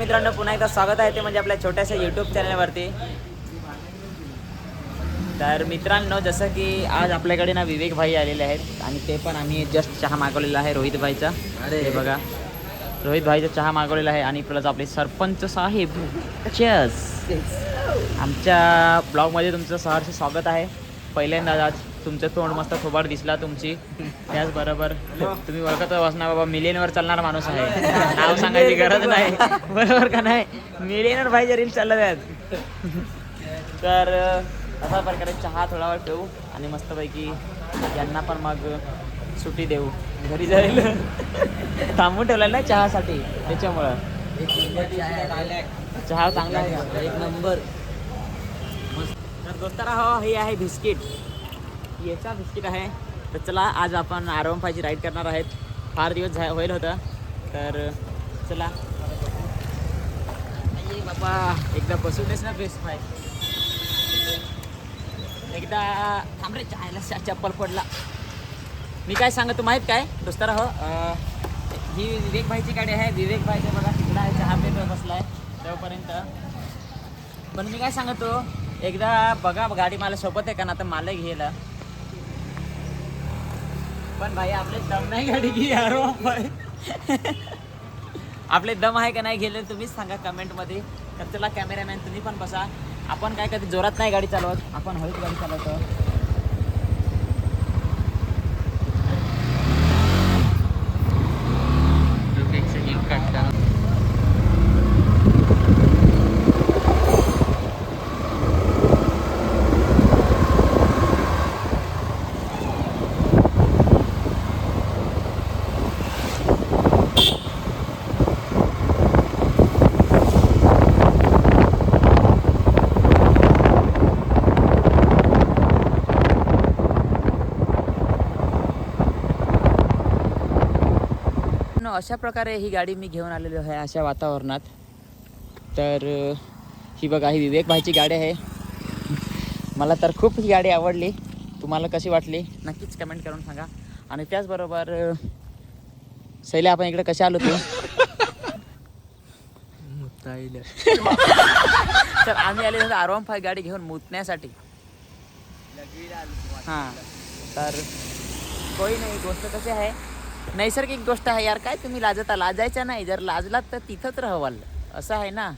मित्रांनो, पुन्हा एकदा स्वागत आहे ते म्हणजे आपल्या छोट्याशा यूट्यूब चॅनलवरती. तर मित्रांनो, जसं की आज आपल्याकडे ना विवेक भाई आलेले आहेत आणि ते पण आम्ही जस्ट चहा मागवलेला आहे रोहित भाईचा. अरे बघा, रोहित भाईचा चहा मागवलेला आहे आणि प्लस आपले सरपंच साहेब चेस. आमच्या ब्लॉगमध्ये तुमचं सहर्ष स्वागत आहे. पहिल्यांदा आज तुमचं तोंड मस्त थोबाड दिसला तुमची. त्याचबरोबर तुम्ही ओळखत असणार बाबा, मिलियनवर चालणारा माणूस आहे. नाव सांगायची गरज नाही, बरोबर का नाही? मिलियनवर भाई रील चालत आहेत. तर अशा प्रकारे चहा थोडा वेळ पिऊ आणि मस्तपैकी यांना पण मग सुट्टी देऊ, घरी जाईल. थांबून ठेवलेलं नाही चहासाठी, त्याच्यामुळं चहा चांगला आहे का? एक नंबर. तर दोस्तारा हो, हे आहे बिस्किट, याचा बिस्किट आहे. तर चला, आज आपण R15ची राईड करणार आहेत. फार दिवस होईल होतं, तर चला. ये बाबा, एकदा बसू देस ना बेस्ट भाई. एकदा थांब रे, चायला चप्पल पडला. मी काय सांगतो माहीत काय दोस्तारा हो, ही विवेक भाईची गाडी आहे. विवेक भाईचे बघा तिकडं आहे, चहा पेत बसला आहे तेव्हापर्यंत. पण मी काय सांगतो, एकदा बघा गाडी मला सोबत आहे का ना, तर मला घ्यायला. पण भाई आपले दम नाही गाडी घे यार भाई. आपले दम आहे का नाही गेले तुम्हीच सांगा कमेंटमध्ये. तर चला कॅमेरामॅन तुम्ही पण बसा. आपण काय कधी जोरात नाही गाडी चालवत, आपण हळूच गाडी चालवतो. अशा प्रकारे ही गाडी मी घेऊन आलेलो आहे अशा वातावरणात. तर ही बघा, ही विवेक भाईची गाडी आहे. मला तर खूप ही गाडी आवडली. तुम्हाला कशी वाटली नक्कीच कमेंट करून सांगा. आणि त्याचबरोबर सैले, आपण इकडे कसे आलो तू? तर आम्ही आले R15 गाडी घेऊन मुतण्यासाठी. हां, तर कोई नाही. गोष्ट कशी आहे, नैसर्गिक गोष्ट आहे यार. काय तुम्ही लाजायचं नाही. जर लाजलात तर तिथंच राहवाल, असं आहे ना.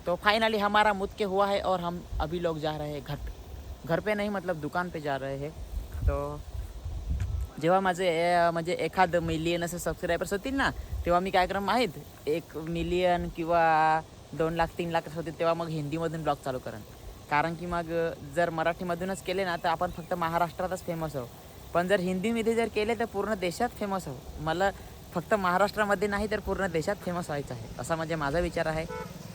तो फाइनली हमारा मुद के हुआ है और हम अभी लोग जा रहे हैं घर पे नहीं, मतलब दुकान पे जा रहे हैं. तो जेव्हा माझे म्हणजे 1 मिलियन असे सबस्क्रायबर्स होतील ना, तेव्हा मी काय करेन माहीत, 1 मिलियन किंवा 2 लाख 3 लाख होतील, तेव्हा मग हिंदीमधून ब्लॉग चालू करेन. कारण की मग जर मराठीमधूनच केले ना, तर आपण फक्त महाराष्ट्रातच फेमस आहोत. पण जर हिंदीमध्ये जर केले तर पूर्ण देशात फेमस हो. मला फक्त महाराष्ट्रामध्ये नाही तर पूर्ण देशात फेमस व्हायचं आहे, असा म्हणजे माझा विचार आहे.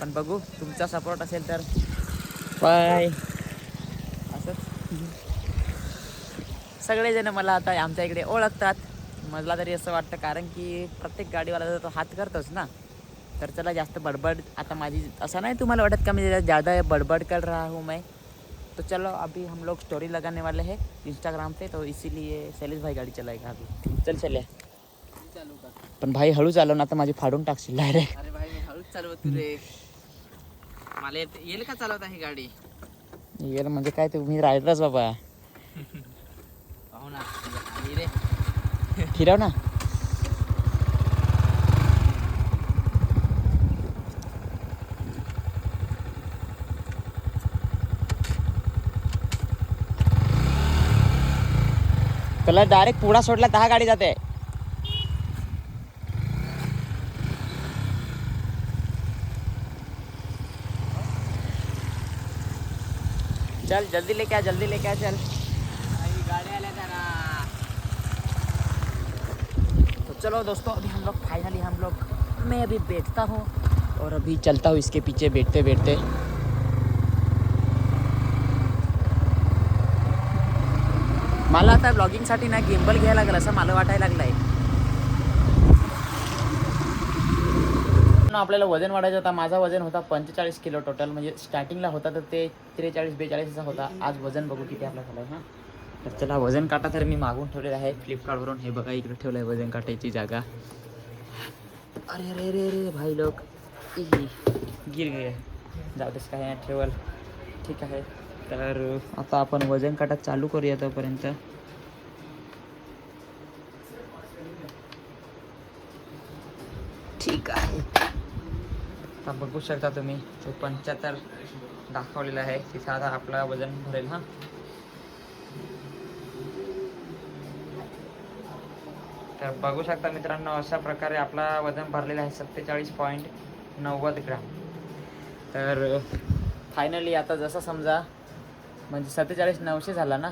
पण बघू, तुमचा सपोर्ट असेल तर. बाय. असंच सगळेजण मला आता आमच्या इकडे ओळखतात. मला तरी असं वाटतं, कारण की प्रत्येक गाडीवाला तो हात करतोच ना. तर चला, जास्त बडबड आता माझी असं नाही तुम्हाला वाटत का मी ज़्यादा बडबड कर रहा हूँ मैं. तो चलो, अभी हम लोग स्टोरी लगाने वाले हैं इंस्टाग्राम पे, तो इसीलिए शैलेश भाई गाड़ी चलाएगा अभी. चल चले. पण भाई हळू चालव ना, तर माझी फाडून टाकशील डायरेक्ट. अरे भाई, मी हळूच चालवतो रे. मला येईल का चालवता ही गाडी? येईल म्हणजे काय, तुम्ही रायडरच बाबा. पाहू ना आली रे. फिरव ना. त्याला डायरेक्ट पुढा सोडला 10 गाडी जाते. चल जल्दी लेके आ, जल्दी लेके आ, चल. गाडी आल्या ना. तो चलो दोस्तों, अभी हम लोग फाइनली मैं अभी बैठता हूँ और अभी चलता हूँ इसके पीछे बैठते बैठते. मला आता ब्लॉगिंगसाठी ना गिम्बल घ्यायला लागेल असं मला वाटायला लागलं आहे. आपल्याला वजन वाढायचं होता. माझा वजन होता 45 किलो टोटल, म्हणजे स्टार्टिंगला होता तर ते 43-42 असा होता. आज वजन बघू किती आपला झालं आहे. हां, तर चला, वजन काटा तर मी मागून ठेवलेला आहे फ्लिपकार्टवरून. हे बघा, इकडे ठेवलं आहे वजन काटायची जागा. अरे अरे अरे अरे भाई लोक, गिर गे जाऊ देस काय ठेवल. ठीक आहे. तर आता आपण वजन काटा चालू करूया तोपर्यंत. ठीक आहे. आता बघू शकता तुम्ही तो 75 दाखवलेला आहे. तिथं आता आपला वजन भरेल. हा तर बघू शकता मित्रांनो, अशा प्रकारे आपला वजन भरलेला आहे 47.90 ग्राम. तर फायनली आता जसं समजा म्हणजे 47,900 झाला ना,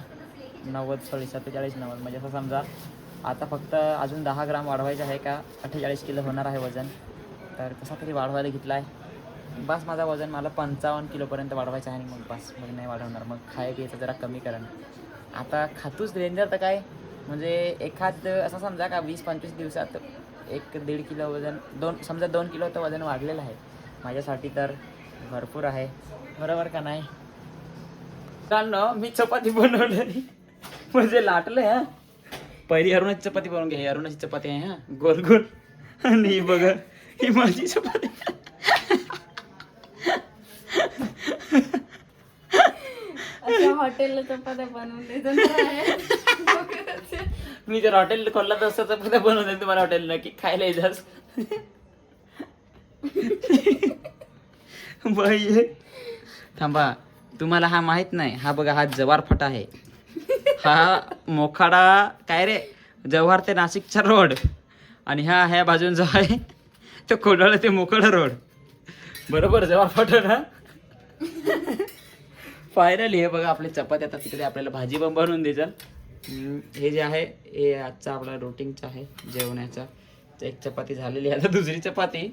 47,90 म्हणजे असं समजा आता फक्त अजून 10 ग्राम वाढवायचं आहे का 48 किलो होणार आहे वजन. तर कसा तरी वाढवायला घेतला आहे. बस माझा वजन मला 55 किलोपर्यंत वाढवायचं आहे. मग बस, मग नाही वाढवणार. मग खाय प्यायचं जरा कमी करा. आता खातूच रेंजर तर काय म्हणजे एखाद असं समजा का 20-25 दिवसात 1-1.5 किलो वजन, 2 किलो तर वजन वाढलेलं आहे. माझ्यासाठी तर भरपूर आहे. बरोबर का नाही? चालणं मी चपाती बनवली म्हणजे लाटलं. हा पहिली अरुणाची चपाती बनवून घ्या. अरुणाची चपाती आहे. हा गोल गोल. आणि ही बघा, ही माझी चपाती. हॉटेलला चपात्या बनवून मी जर हॉटेल खोलला तर असं चपात्या बनवून तुम्हाला हॉटेल नक्की खायला येतात. बाई थांबा, तुम्हाला हा माहित नाही. हा बघा, हा जवार फाटा आहे. हा मोखाडा काय रे, जव्हार ते नाशिकचा रोड. आणि ह्या बाजून जो आहे तो कोडाळा ते मोखाडा रोड. बरोबर, जवार फाटा ना. फायनली हे बघा आपली चपाती. आता तिकडे आपल्याला भाजी पण बनवून द्यायचं. हे जे आहे हे आजचा आपला रुटीनचा आहे जेवणाचा. एक चपाती झालेली आहे, आता दुसरी चपाती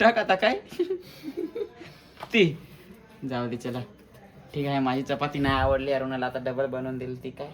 टाक. आता काय ती जाऊ दे, चला ठीक आहे. माझी चपाती नाही आवडली अरुणाला, आता डबल बनवून दिली. ती काय